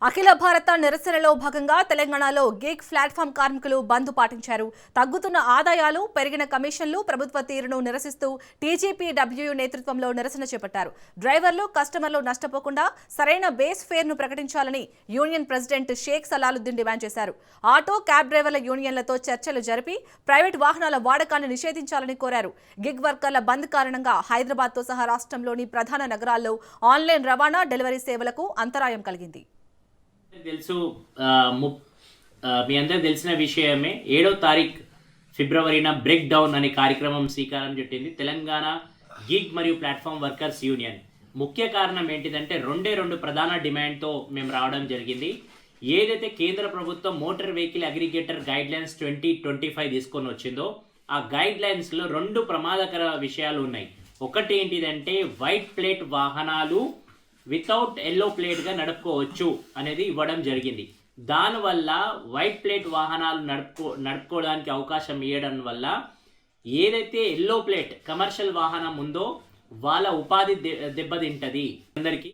అఖిల భారత నిరసనలో భాగంగా తెలంగాణలో గిగ్ ప్లాట్ఫామ్ కార్మికులు బంద్ పాటించారు. తగ్గుతున్న ఆదాయాలు, పెరిగిన కమిషన్లు, ప్రభుత్వ తీరును నిరసిస్తూ టీజీపీడబ్ల్యూ నేతృత్వంలో నిరసన చేపట్టారు. డ్రైవర్లు, కస్టమర్లు నష్టపోకుండా సరైన బేస్ ఫేర్ ను ప్రకటించాలని union president Shaik Salahuddin demand చేశారు. ఆటో, క్యాబ్ డ్రైవర్ల యూనియన్లతో చర్చలు జరిపి ప్రైవేట్ వాహనాల వాడకాన్ని నిషేధించాలని కోరారు. గిగ్ వర్కర్ల బంద్ కారణంగా హైదరాబాద్తో సహా రాష్ట్రంలోని ప్రధాన నగరాల్లో ఆన్లైన్ రవాణా, డెలివరీ సేవలకు అంతరాయం కలిగింది. తెలుసు మీ అందరికి తెలిసిన విషయమే 7వ తారీఖు ఫిబ్రవరిన బ్రేక్ డౌన్ అనే కార్యక్రమం శ్రీకారం చుట్టింది తెలంగాణ గిగ్ మరియు ప్లాట్ఫామ్ వర్కర్స్ యూనియన్. ముఖ్య కారణం ఏంటిదంటే రెండు ప్రధాన డిమాండ్తో మేము రావడం జరిగింది. ఏదైతే కేంద్ర ప్రభుత్వం motor vehicle aggregator guide lines 2025 తీసుకొని వచ్చిందో ఆ గైడ్ లైన్స్లో 2 ప్రమాదకర విషయాలు ఉన్నాయి. ఒకటి ఏంటిదంటే వైట్ ప్లేట్ వాహనాలు వితౌట్ ఎల్లో ప్లేట్గా నడుపుకోవచ్చు అనేది ఇవ్వడం జరిగింది. దానివల్ల వైట్ ప్లేట్ వాహనాలు నడుపుకోవడానికి అవకాశం ఇవ్వడం వల్ల ఏదైతే ఎల్లో ప్లేట్ కమర్షియల్ వాహనం ఉందో వాళ్ళ ఉపాధి దెబ్బతింటది అందరికీ.